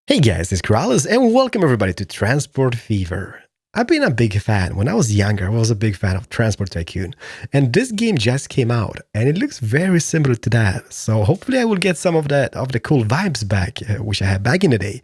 Hey guys, it's Keralis and welcome everybody to Transport Fever. I've been a big fan. When I was younger, I was a big fan of Transport Tycoon. And this game just came out and it looks very similar to that. So hopefully I will get some of the cool vibes back, which I had back in the day.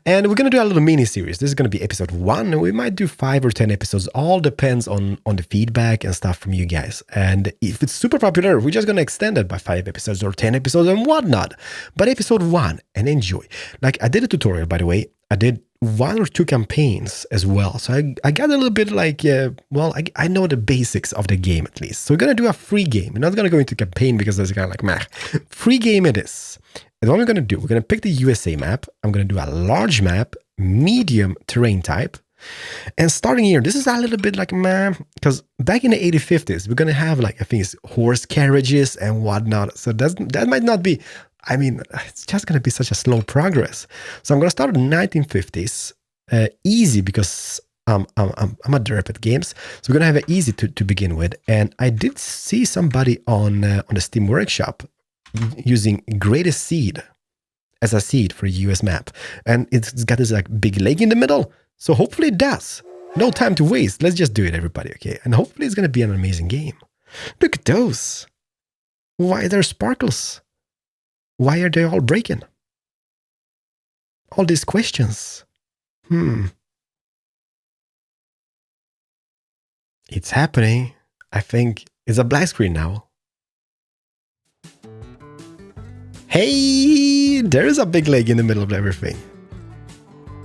And we're going to do a little mini series. This is going to be episode 1 and we might do 5 or 10 episodes. All depends on the feedback and stuff from you guys. And if it's super popular, we're just going to extend it by 5 episodes or 10 episodes and whatnot. But episode 1 and enjoy. Like I did a tutorial, by the way. I did 1 or 2 campaigns as well. So I got a little bit like, I know the basics of the game at least. So we're going to do a free game. We're not going to go into campaign because that's kind of like, meh. Free game it is. And what we're going to do, we're going to pick the USA map. I'm going to do a large map, medium terrain type. And starting here, this is a little bit like, meh, because back in the 80s, we're going to have like, I think it's horse carriages and whatnot. So that might not be... I mean, it's just going to be such a slow progress. So I'm going to start in the 1950s, easy because I'm a derp at games. So we're going to have it easy to begin with. And I did see somebody on the Steam Workshop using Greatest Seed as a seed for a US map. And it's got this like big lake in the middle. So hopefully it does. No time to waste. Let's just do it, everybody, okay? And hopefully it's going to be an amazing game. Look at those. Why are there sparkles? Why are they all breaking? All these questions. It's happening. I think it's a black screen now. Hey, there is a big leg in the middle of everything.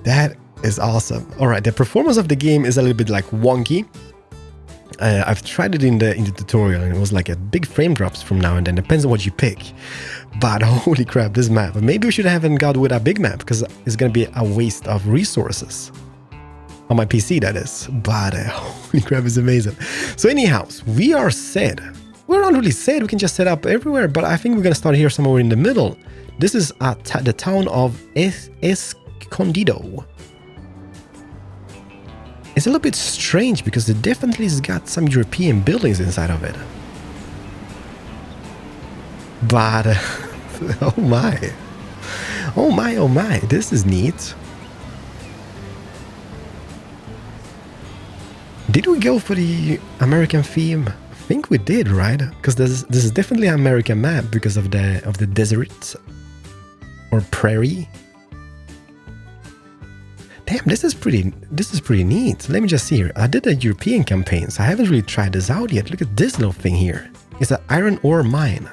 That is awesome. All right, the performance of the game is a little bit like wonky. I've tried it in the tutorial and it was like a big frame drops from now and then. Depends on what you pick. But holy crap, this map. Maybe we should haven't got with a big map because it's going to be a waste of resources. On my PC, that is. But holy crap, it's amazing. So anyhow, we are set. We're not really set. We can just set up everywhere. But I think we're going to start here somewhere in the middle. This is the town of Escondido. It's a little bit strange because it definitely has got some European buildings inside of it. But, oh my. Oh my, oh my. This is neat. Did we go for the American theme? I think we did, right? Because this is definitely an American map because of the desert or prairie. Damn, this is pretty neat. Let me just see here. I did a European campaign, so I haven't really tried this out yet. Look at this little thing here. It's an iron ore mine.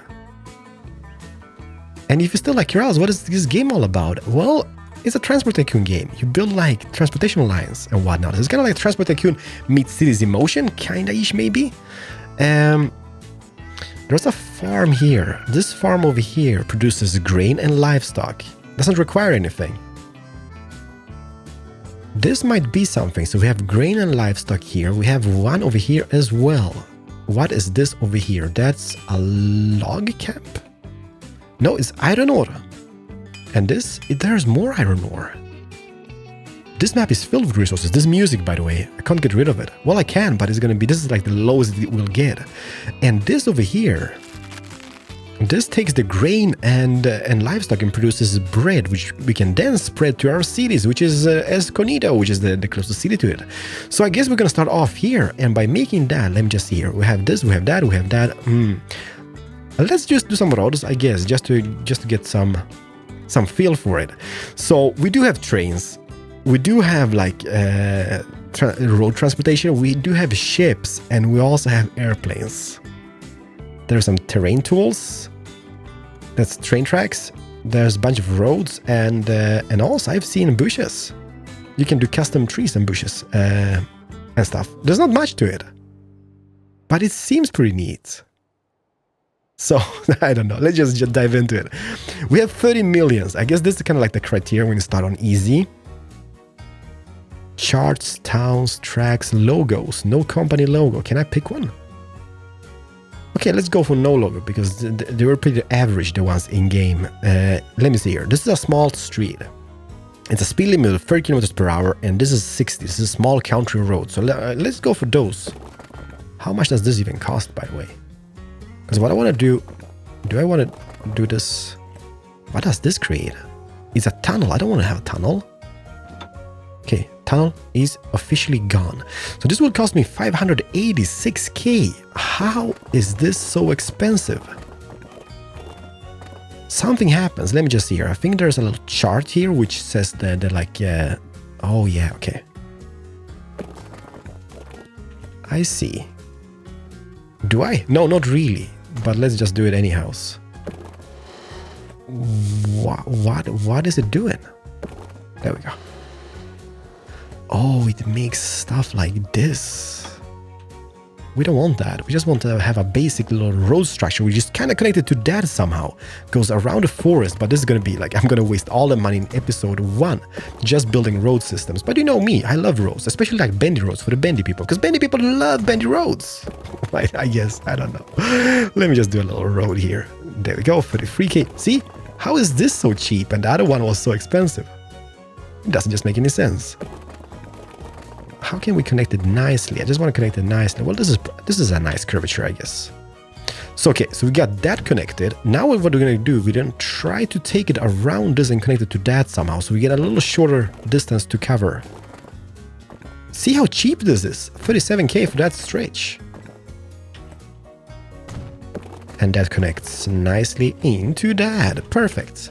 And if you're still like, Keralis, what is this game all about? Well, it's a Transport Tycoon game. You build like transportation lines and whatnot. It's kind of like Transport Tycoon meets Cities in Motion, kinda-ish maybe. There's a farm here. This farm over here produces grain and livestock. Doesn't require anything. This might be something. So we have grain and livestock here. We have one over here as well. What is this over here? That's a log camp? No, it's iron ore. And there's more iron ore. This map is filled with resources. This music, by the way, I can't get rid of it. Well, I can, but this is like the lowest it will get. And this over here, this takes the grain and livestock and produces bread, which we can then spread to our cities, which is Escondido, which is the closest city to it. So I guess we're going to start off here. And by making that, let me just see here. We have this, we have that, we have that. Let's just do some roads, I guess, just to get some feel for it. So we do have trains. We do have like road transportation. We do have ships, and we also have airplanes. There's some terrain tools. That's train tracks. There's a bunch of roads, and also I've seen bushes. You can do custom trees and bushes and stuff. There's not much to it, but it seems pretty neat. So I don't know. Let's just dive into it. We have 30 millions. I guess this is kind of like the criteria when you start on easy. Charts, towns, tracks, logos. No company logo. Can I pick one? Okay, let's go for no logo because they were pretty average, the ones in game. Let me see here. This is a small street. It's a speed limit of 30 kilometers per hour, and this is 60. This is a small country road. So let's go for those. How much does this even cost, by the way? Because what I want to do I want to do this? What does this create? It's a tunnel. I don't want to have a tunnel. Okay, tunnel is officially gone. So this will cost me 586k. How is this so expensive? Something happens. Let me just see here. I think there's a little chart here which says that like, oh yeah, okay. I see. Do I? No, not really. But let's just do it anyhow. What is it doing? There we go. Oh, it makes stuff like this. We don't want that. We just want to have a basic little road structure. We just kind of connected to that somehow. Goes around the forest, but this is going to be like, I'm going to waste all the money in episode 1 just building road systems. But you know me, I love roads, especially like bendy roads for the bendy people, because bendy people love bendy roads. I guess, I don't know. Let me just do a little road here. There we go, 33k. See, how is this so cheap and the other one was so expensive? It doesn't just make any sense. How can we connect it nicely? I just want to connect it nicely. Well, this is a nice curvature, I guess. So, okay, so we got that connected. Now what we're going to do, we're going to try to take it around this and connect it to that somehow. So we get a little shorter distance to cover. See how cheap this is? 37k for that stretch. And that connects nicely into that. Perfect.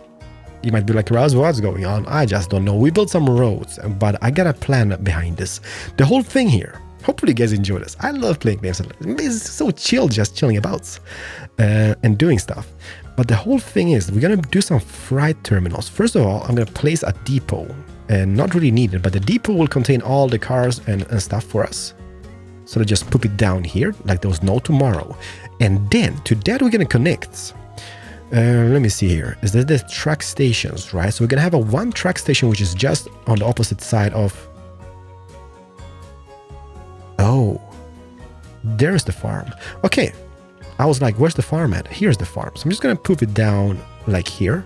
You might be like, Raz, what's going on? I just don't know. We built some roads, but I got a plan behind this. The whole thing here. Hopefully you guys enjoy this. I love playing games. It's so chill, just chilling about and doing stuff. But the whole thing is, we're going to do some freight terminals. First of all, I'm going to place a depot. And not really needed, but the depot will contain all the cars and stuff for us. So I just put it down here, like there was no tomorrow. And then to that we're going to connect. Let me see here. Is there the truck stations, right? So we're going to have a one truck station, which is just on the opposite side of... Oh, there's the farm. Okay. I was like, where's the farm at? Here's the farm. So I'm just going to put it down like here.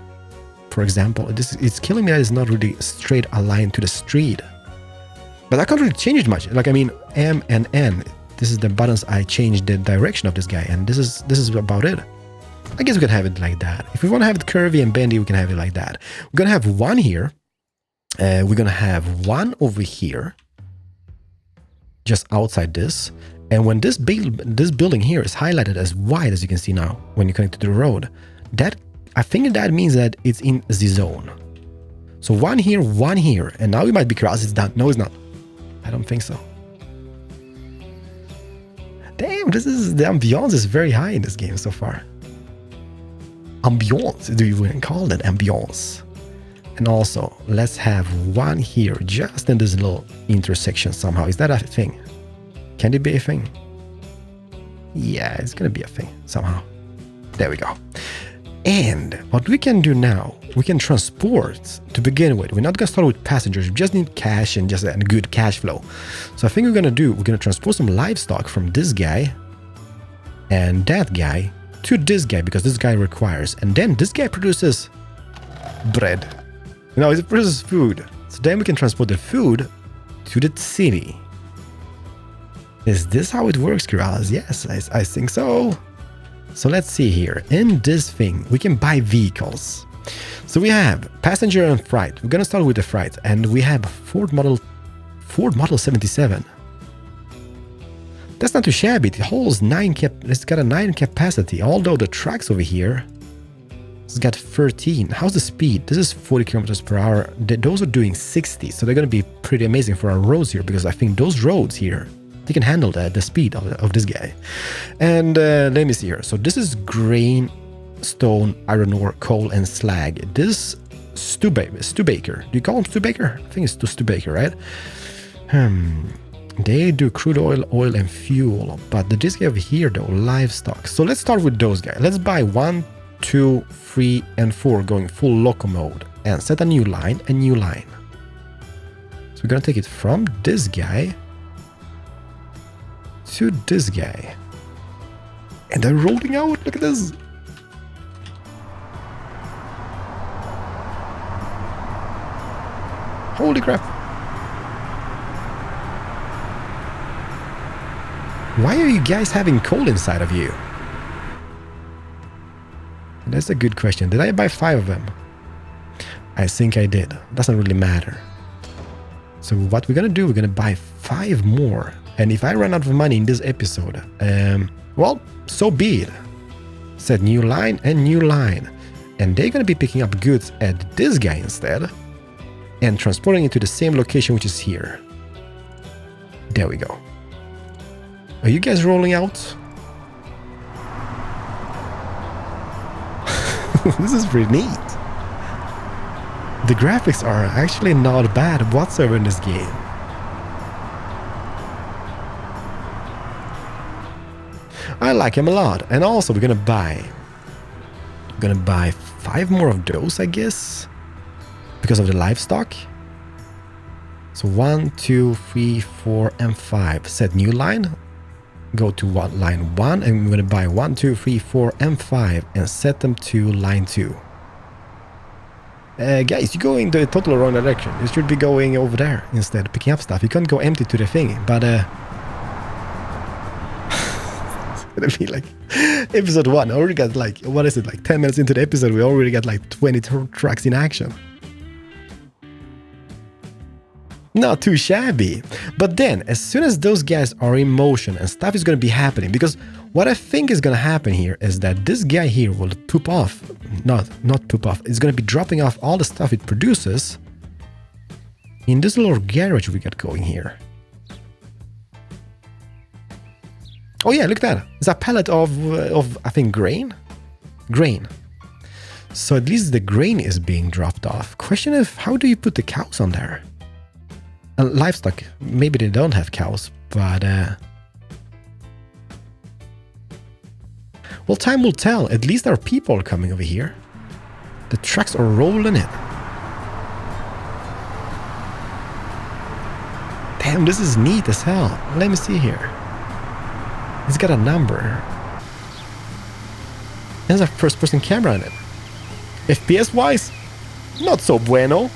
For example, it's killing me that it's not really straight aligned to the street. But I can't really change it much. Like, I mean, M and N. This is the buttons I changed the direction of this guy. And this is about it. I guess we can have it like that. If we want to have it curvy and bendy, we can have it like that. We're going to have one here. We're going to have one over here. Just outside this. And when this building here is highlighted as white, as you can see now, when you connect to the road, I think that means that it's in the zone. So one here, and now we might be crossed. It's done. No, it's not. I don't think so. Damn, the ambiance is very high in this game so far. Ambiance, do you even call that ambiance? And also, let's have one here, just in this little intersection somehow. Is that a thing? Can it be a thing? Yeah, it's gonna be a thing somehow. There we go. And what we can do now, we can transport to begin with. We're not going to start with passengers. We just need cash and just a good cash flow. So I think we're going to transport some livestock from this guy and that guy to this guy, because this guy requires. And then this guy produces bread. No, it produces food. So then we can transport the food to the city. Is this how it works, Keralis? Yes, I think so. So let's see here. In this thing, we can buy vehicles. So we have passenger and freight. We're going to start with the freight. And we have Ford Model 77. That's not too shabby. It holds it's got a 9 capacity. Although the trucks over here, it's got 13. How's the speed? This is 40 kilometers per hour. Those are doing 60. So they're going to be pretty amazing for our roads here, because I think those roads here, they can handle the speed of this guy. And let me see here. So this is grain, stone, iron ore, coal, and slag. This Stubaker. Do you call him Stubaker? I think it's Stubaker, right? They do crude oil, and fuel. But this guy over here, though, livestock. So let's start with those guys. Let's buy 1, 2, 3, and 4 going full loco mode. And set a new line. So we're going to take it from this guy to this guy. And they're rolling out. Look at this. Holy crap. Why are you guys having coal inside of you? That's a good question. Did I buy 5 of them? I think I did. Doesn't really matter. So what we're gonna do, we're gonna buy 5 more. And if I run out of money in this episode, well, so be it. Set new line and new line. And they're gonna be picking up goods at this guy instead and transporting it to the same location, which is here. There we go. Are you guys rolling out? This is pretty neat. The graphics are actually not bad whatsoever in this game. I like him a lot. And also we're gonna buy 5 more of those, I guess, because of the livestock. So 1, 2, 3, 4, and 5. Set new line. Go to line 1, and we're gonna buy 1, 2, 3, 4, and 5 and set them to line 2. Guys, you go in the total wrong direction. You should be going over there instead, picking up stuff. You can't go empty to the thing, but it's gonna be like episode 1. I already got like, what is it, like 10 minutes into the episode, we already got like 20 trucks in action. Not too shabby. But then, as soon as those guys are in motion and stuff is going to be happening, because what I think is going to happen here is that this guy here will poop off, not poop off, it's going to be dropping off all the stuff it produces in this little garage we got going here. Oh yeah, look at that. It's a pallet of I think grain? Grain. So at least the grain is being dropped off. Question is, how do you put the cows on there? Livestock, maybe they don't have cows, but well, time will tell. At least there are people coming over here. The trucks are rolling in. Damn, this is neat as hell. Let me see here. It's got a number. There's a first-person camera in it. FPS-wise, not so bueno.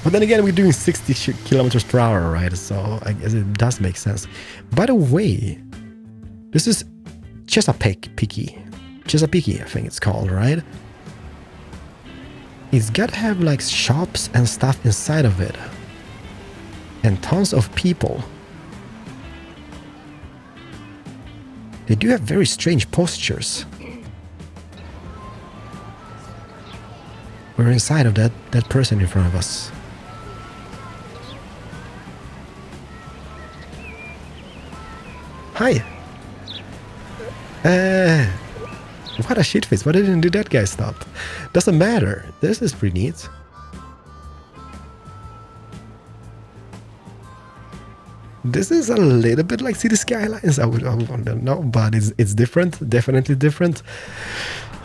But then again, we're doing 60 kilometers per hour, right? So I guess it does make sense. By the way, this is Chesapeake, I think it's called, right? It's got to have like shops and stuff inside of it. And tons of people. They do have very strange postures. We're inside of that person in front of us. Hi. What a shitface. Why didn't do that guy stop? Doesn't matter. This is pretty neat. This is a little bit like City Skylines. I don't know, but it's different. Definitely different.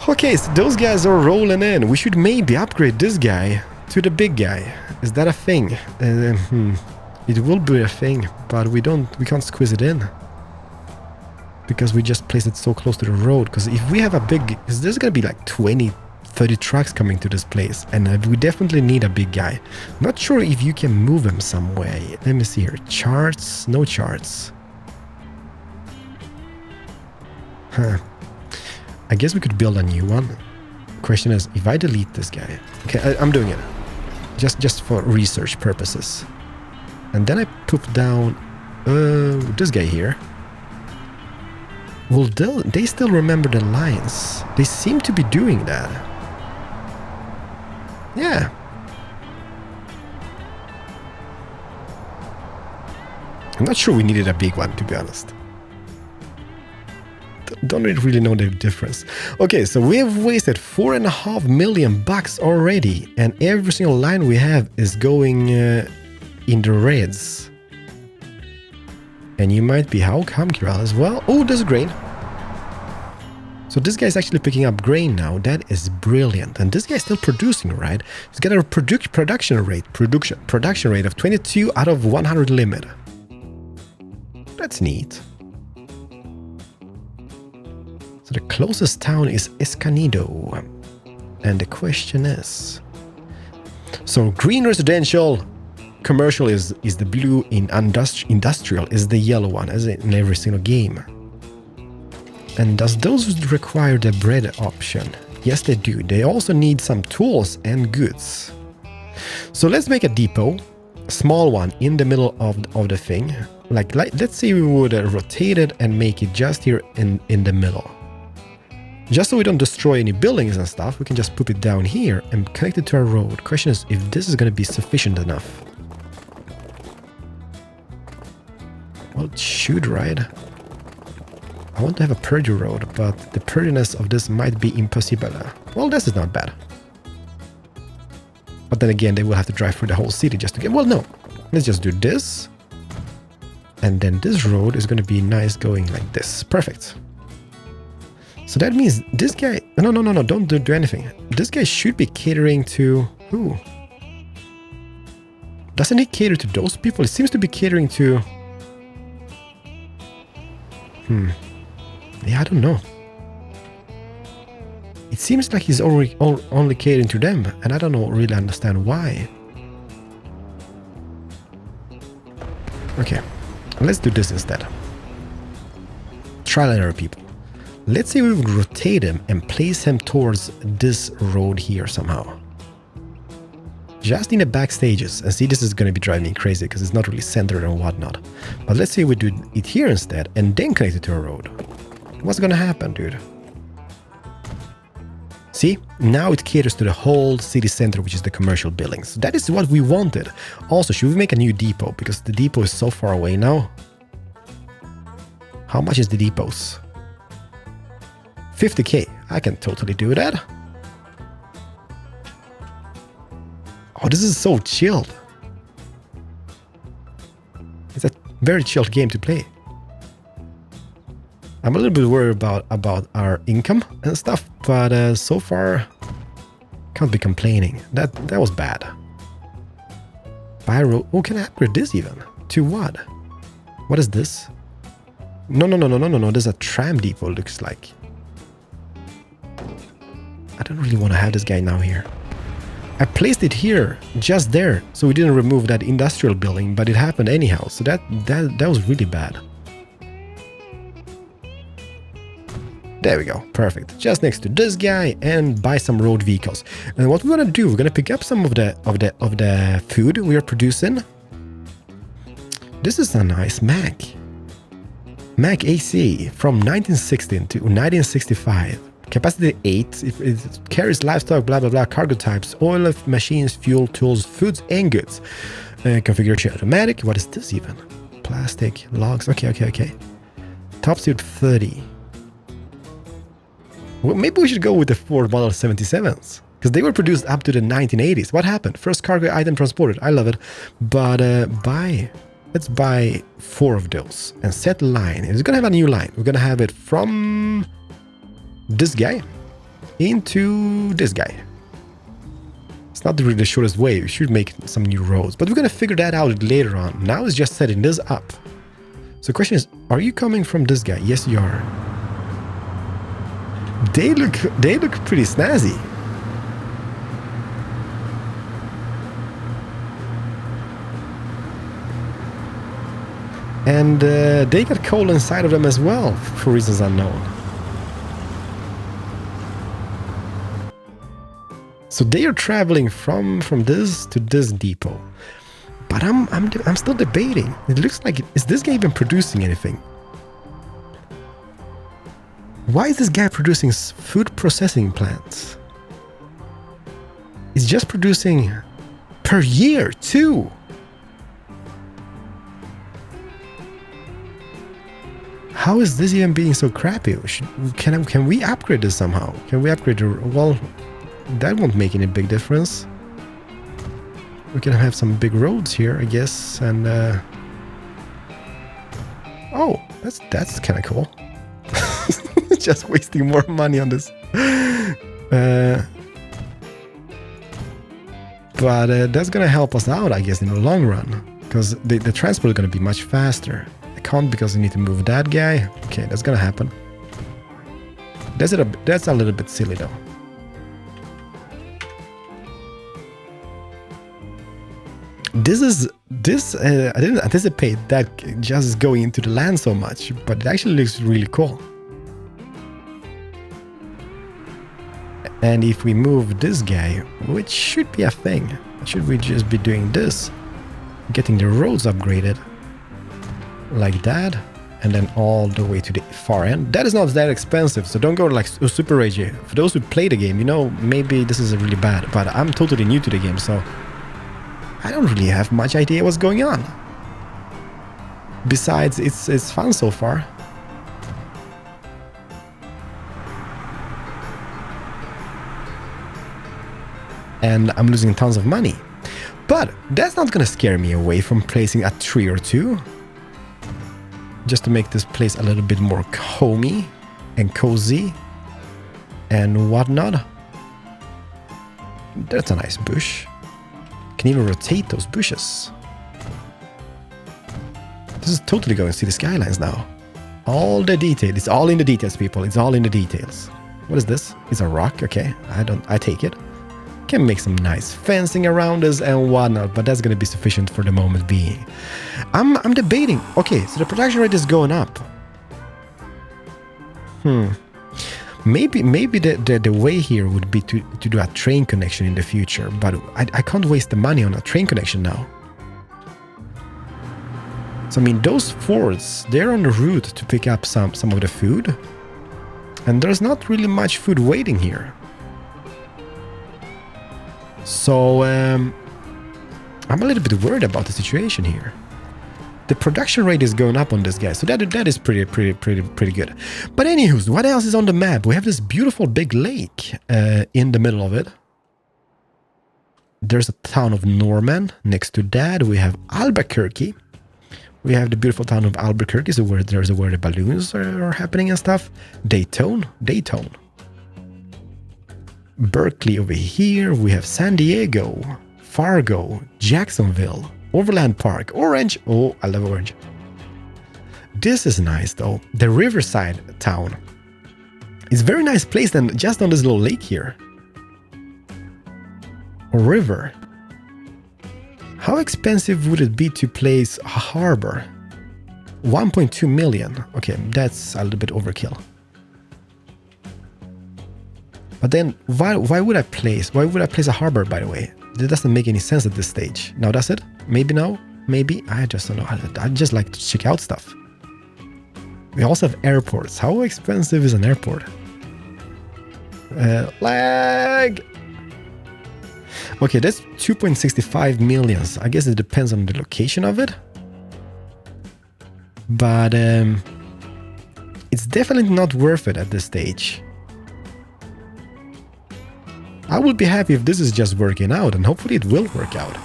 Okay, so those guys are rolling in. We should maybe upgrade this guy to the big guy. Is that a thing? It will be a thing, but we can't squeeze it in. Because we just placed it so close to the road. Because if we have a big... there's going to be like 20, 30 trucks coming to this place. And we definitely need a big guy. Not sure if you can move him some way. Let me see here. Charts? No charts. Huh. I guess we could build a new one. Question is, if I delete this guy... Okay, I'm doing it. Just for research purposes. And then I put down this guy here. Well, they still remember the lines. They seem to be doing that. Yeah. I'm not sure we needed a big one, to be honest. Don't really know the difference. Okay, so we have wasted $4.5 million already, and every single line we have is going in the reds. And you might be, how come, Keralis? Well, oh, there's grain. So this guy's actually picking up grain now. That is brilliant. And this guy's still producing, right? He's got a production rate of 22 out of 100 limit. That's neat. So the closest town is Escondido. And the question is... So green residential... Commercial is the blue, in industrial is the yellow one, as in every single game. And does those require the bread option? Yes, they do. They also need some tools and goods. So let's make a depot, a small one in the middle of the thing. Like let's say we would rotate it and make it just here in the middle. Just so we don't destroy any buildings and stuff, we can just put it down here and connect it to our road. Question is if this is going to be sufficient enough. Well, it should, right? I want to have a Purdy road, but the Purdiness of this might be impossible. Well, this is not bad. But then again, they will have to drive through the whole city just to get... Well, no. Let's just do this. And then this road is going to be nice going like this. Perfect. So that means this guy... No, don't do anything. This guy should be catering to... Who? Doesn't he cater to those people? It seems to be catering to... Yeah, I don't know. It seems like he's only catering to them, and I don't really understand why. Okay, let's do this instead. Trial and error, people. Let's say we would rotate him and place him towards this road here somehow. Just in the back stages. And see, this is going to be driving me crazy because it's not really centered and whatnot. But let's say we do it here instead and then connect it to a road. What's going to happen, dude? See, now it caters to the whole city center, which is the commercial buildings. That is what we wanted. Also, should we make a new depot? Because the depot is so far away now. How much is the depots? 50k. I can totally do that. Oh, this is so chilled. It's a very chilled game to play. I'm a little bit worried about our income and stuff, but so far, can't be complaining. That was bad. Buy road. Oh, can I upgrade this even? To what? What is this? No. There's a tram depot, looks like. I don't really want to have this guy now here. I placed it here, just there, so we didn't remove that industrial building, but it happened anyhow. So that was really bad. There we go, perfect. Just next to this guy and buy some road vehicles. And what we're gonna do, we're gonna pick up some of the food we are producing. This is a nice Mac. Mac AC from 1916 to 1965. Capacity 8, it carries livestock, blah blah blah, cargo types, oil, machines, fuel, tools, foods, and goods. Configuration automatic. What is this even? Plastic, logs. Okay. Top speed 30. Well, maybe we should go with the Ford Model 77s, because they were produced up to the 1980s. What happened? First cargo item transported. I love it. But let's buy 4 of those and set line. It's gonna have a new line. We're gonna have it from this guy into this guy. It's not really the shortest way. We should make some new roads, but we're gonna figure that out later on. Now it's just setting this up. So the question is, are you coming from this guy? Yes, you are. They look pretty snazzy. And they got coal inside of them as well, for reasons unknown. So they are traveling from this to this depot. But I'm still debating. It looks like, is this guy even producing anything? Why is this guy producing food processing plants? He's just producing per year, too. How is this even being so crappy? Can we upgrade this somehow? Can we upgrade the... Well, that won't make any big difference. We can have some big roads here, I guess, and... Oh, that's kind of cool. Just wasting more money on this. But that's gonna help us out, I guess, in the long run, because the transport is gonna be much faster. I can't because I need to move that guy. Okay, that's gonna happen. That's a little bit silly though. I didn't anticipate that just going into the land so much, but it actually looks really cool. And if we move this guy, which should be a thing, should we just be doing this? Getting the roads upgraded. Like that. And then all the way to the far end. That is not that expensive, so don't go like super ragey. For those who play the game, you know, maybe this is really bad, but I'm totally new to the game, so I don't really have much idea what's going on. Besides, it's fun so far. And I'm losing tons of money. But that's not gonna scare me away from placing a tree or two. Just to make this place a little bit more homey and cozy and whatnot. That's a nice bush. Can even rotate those bushes. This is totally going to see the skylines now. All the detail. It's all in the details, people. It's all in the details. What is this? It's a rock. Okay, I take it. Can make some nice fencing around us and whatnot, but that's going to be sufficient for the moment being. I'm debating. Okay, so the production rate is going up. Maybe the way here would be to do a train connection in the future, but I can't waste the money on a train connection now. So I mean, those forts, they're on the route to pick up some of the food, and there's not really much food waiting here. So I'm a little bit worried about the situation here. The production rate is going up on this guy, so that is pretty good. But anywho, what else is on the map? We have this beautiful big lake in the middle of it. There's a town of Norman next to that. We have Albuquerque. We have the beautiful town of Albuquerque, so where the balloons are happening and stuff. Dayton. Berkeley over here. We have San Diego, Fargo, Jacksonville, Overland Park, Orange. Oh, I love Orange. This is nice though. The Riverside town. It's a very nice place and just on this little lake here. Or river. How expensive would it be to place a harbor? 1.2 million. Okay, that's a little bit overkill. But then why would I place a harbor, by the way? That doesn't make any sense at this stage. Now does it? Maybe no? Maybe? I just don't know. I just like to check out stuff. We also have airports. How expensive is an airport? Lag! Okay, that's 2.65 millions. I guess it depends on the location of it. But it's definitely not worth it at this stage. I would be happy if this is just working out, and hopefully it will work out.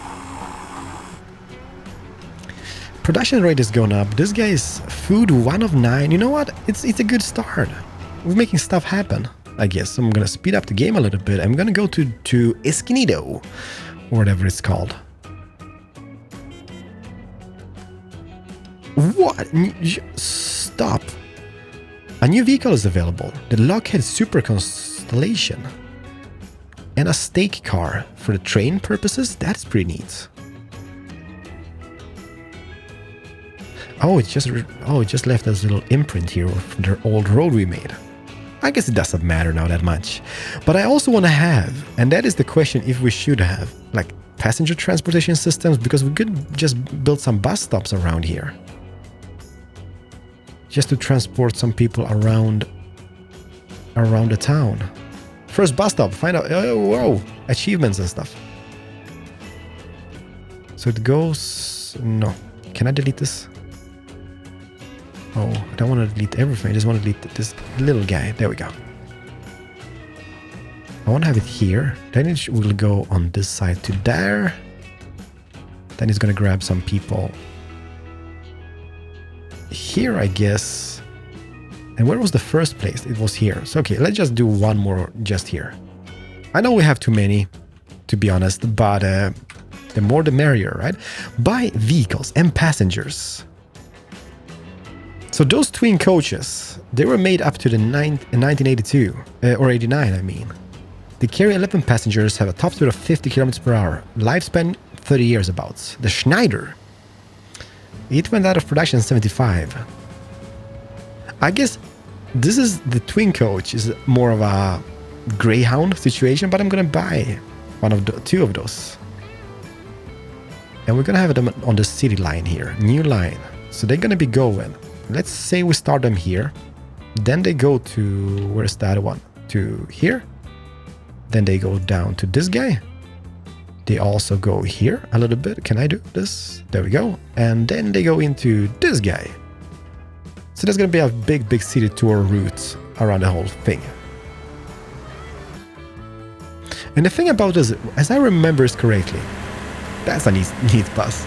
Production rate is going up. This guy is food 1 of 9. You know what? It's a good start. We're making stuff happen, I guess. So I'm going to speed up the game a little bit. I'm going to go to Escondido, or whatever it's called. What? Stop. A new vehicle is available. The Lockheed Super Constellation. And a stake car for the train purposes. That's pretty neat. Oh, it just left us a little imprint here of the old road we made. I guess it doesn't matter now that much. But I also want to have, and that is the question if we should have, like passenger transportation systems, because we could just build some bus stops around here. Just to transport some people around the town. First bus stop, find out, oh, whoa, achievements and stuff. So it goes, no. Can I delete this? Oh, I don't want to delete everything. I just want to delete this little guy. There we go. I want to have it here. Then it will go on this side to there. Then it's going to grab some people here, I guess. And where was the first place? It was here. So, okay, let's just do one more just here. I know we have too many, to be honest, but the more the merrier, right? Buy vehicles and passengers. So those twin coaches, they were made up to the 1982, or 89, I mean. They carry 11 passengers, have a top speed of 50 kilometers per hour. Lifespan, 30 years about. The Schneider. It went out of production in 75. I guess this is the twin coach is more of a Greyhound situation, but I'm gonna buy two of those. And we're gonna have them on the city line here, new line. So they're gonna be going, let's say we start them here. Then they go to, where's that one? To here. Then they go down to this guy. They also go here a little bit. Can I do this? There we go. And then they go into this guy. So there's going to be a big city tour route around the whole thing. And the thing about this, as I remember this correctly, that's a neat bus.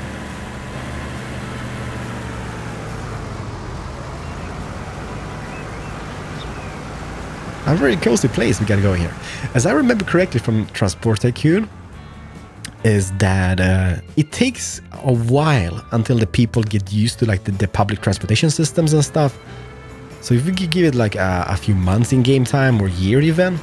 A very cozy place we got going here. As I remember correctly from Transport Tycoon, is that it takes a while until the people get used to like the public transportation systems and stuff. So if we could give it like a few months in game time or year even,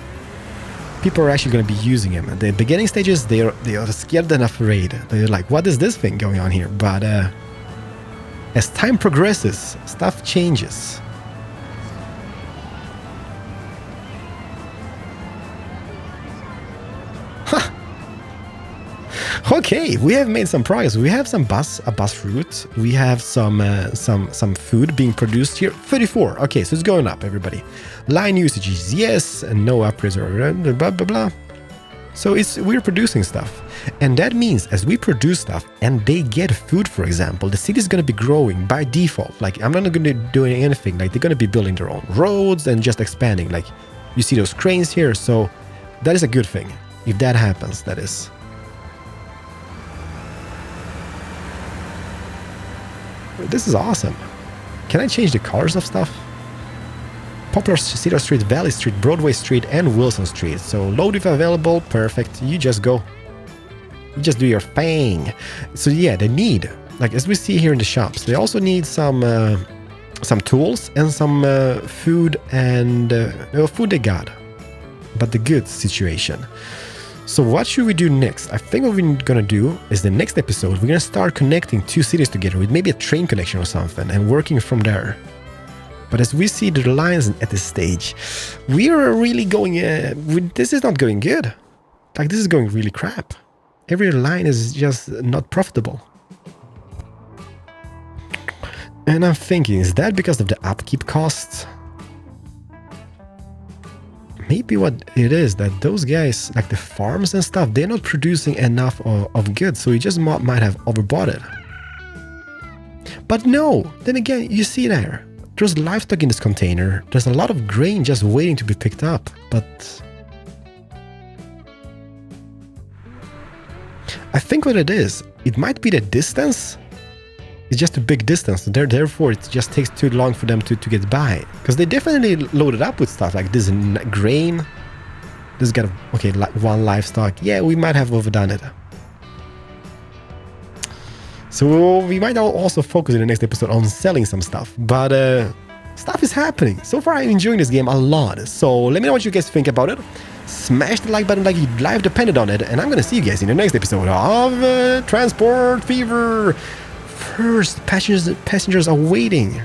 people are actually going to be using them. At the beginning stages, they are scared and afraid. They're like, what is this thing going on here? But as time progresses, stuff changes. Okay, we have made some progress. We have a bus route. We have some food being produced here. 34. Okay, so it's going up, everybody. Line usages, yes, and no upgrades or blah blah blah. So we're producing stuff, and that means as we produce stuff and they get food, for example, the city is going to be growing by default. Like I'm not going to be doing anything. Like they're going to be building their own roads and just expanding. Like you see those cranes here, so that is a good thing if that happens. That is. This is awesome. Can I change the colors of stuff? Poplar Cedar Street, Valley Street, Broadway Street, and Wilson Street. So load if available, perfect. You just go. You just do your thing. So yeah, they need, like as we see here in the shops, they also need some tools and some food and food they got. But the goods situation. So what should we do next? I think what we're gonna do is the next episode, we're gonna start connecting two cities together with maybe a train connection or something and working from there. But as we see the lines at this stage, we are really going, this is not going good. Like this is going really crap. Every line is just not profitable. And I'm thinking, is that because of the upkeep costs? Maybe what it is that those guys, like the farms and stuff, they're not producing enough of goods, so we just might have overbought it. But no, then again, you see there's livestock in this container. There's a lot of grain just waiting to be picked up, but I think what it is, it might be the distance. It's just a big distance, so therefore it just takes too long for them to get by. Because they definitely loaded up with stuff like this grain. This got one livestock. Yeah, we might have overdone it. So we might also focus in the next episode on selling some stuff. But stuff is happening. So far I'm enjoying this game a lot. So let me know what you guys think about it. Smash the like button like your life depended on it. And I'm gonna see you guys in the next episode of Transport Fever. First, passengers are waiting.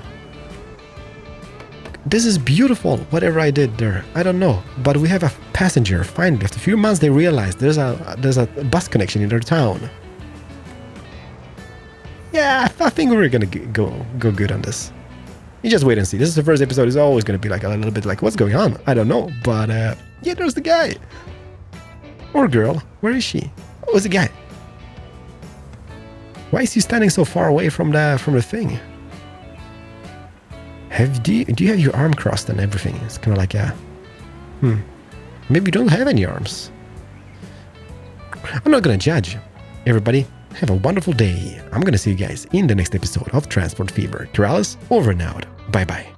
This is beautiful, whatever I did there. I don't know, but we have a passenger. Finally, after a few months, they realized there's a bus connection in their town. Yeah, I think we're gonna go good on this. You just wait and see. This is the first episode. It's always gonna be like a little bit like, what's going on? I don't know, but yeah, there's the guy or girl. Where is she? Oh, it's the guy. Why is he standing so far away from the thing? Do you have your arm crossed and everything? It's kind of like a... Maybe you don't have any arms. I'm not gonna judge. Everybody, have a wonderful day. I'm gonna see you guys in the next episode of Transport Fever. Keralis, over and out. Bye-bye.